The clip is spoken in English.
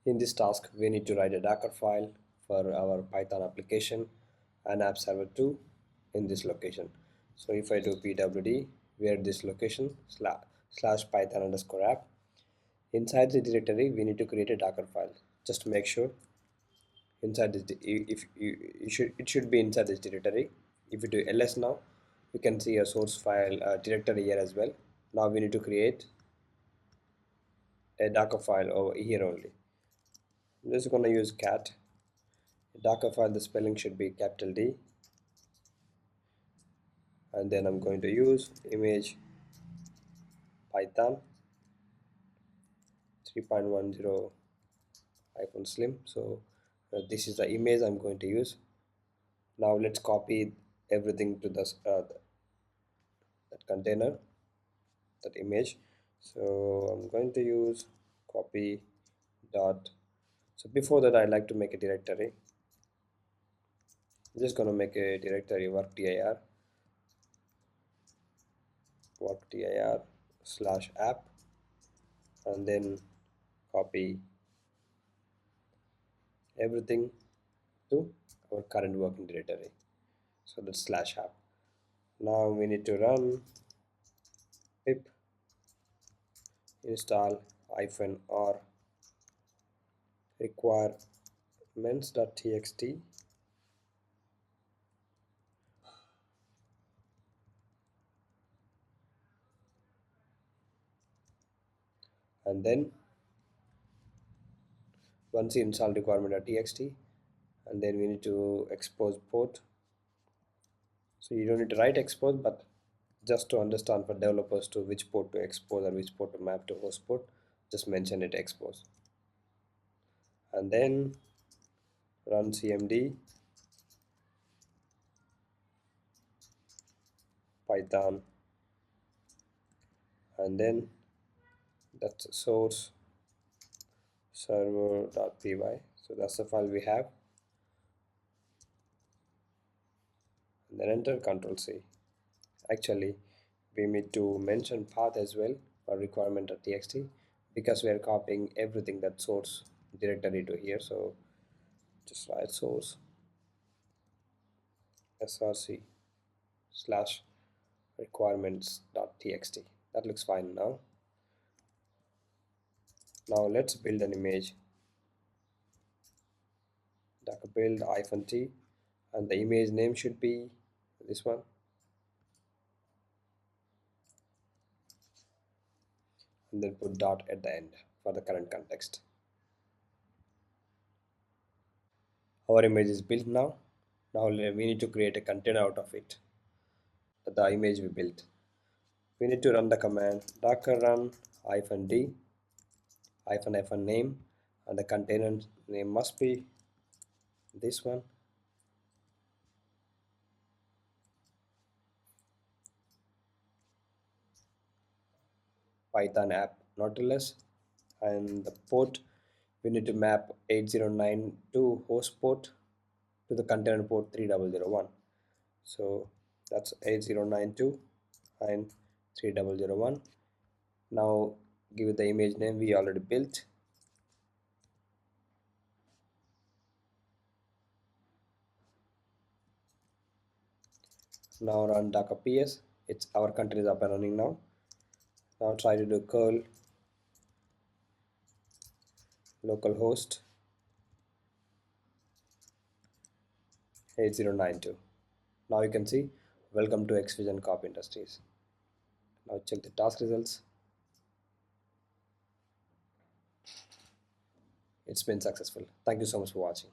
In this task, we need to write a Docker file for our Python application and app server 2 in this location. So if I do pwd, where this location slash python underscore app, inside the directory, we need to create a Docker file. Just make sure inside this, if you should, it should be inside this directory. If you do ls now, you can see a source file directory here as well. Now we need to create a Docker file over here only. I'm just going to use cat Dockerfile. The spelling should be capital D, and then I'm going to use image Python 3.10 slim. So this is the image I'm going to use. Now let's copy everything to that container, that image. So I'm going to use copy dot. So before that, I'd like to make a directory. I'm just going to make a directory workdir slash app, and then copy everything to our current working directory. So that's slash app. Now we need to run pip install -r requirements.txt, and then once you install requirement.txt, and then we need to expose port. So you don't need to write expose, but just to understand for developers to which port to expose or which port to map to host port, just mention it expose, and then run cmd python, and then that's source server.py. So that's the file we have, and then enter Ctrl C. Actually, we need to mention path as well for requirement.txt, because we are copying everything that source directory to here. So just write source src slash requirements.txt. That looks fine now. Now let's build an image. Docker build -t, and the image name should be this one, and then put dot at the end for the current context. Our image is built now. Now we need to create a container out of it, the image we built. We need to run the command docker run -d -name, and the container name must be this one, Python app Nautilus, and the port we need to map 8092 host port to the container port 3001. So that's 8092 and 3001. Now give it the image name we already built. Now run docker ps. It's our container is up and running now. Now try to do curl localhost 8092. Now you can see welcome to Xvision Corp Industries. Now check the task results. It's been successful. Thank you so much for watching.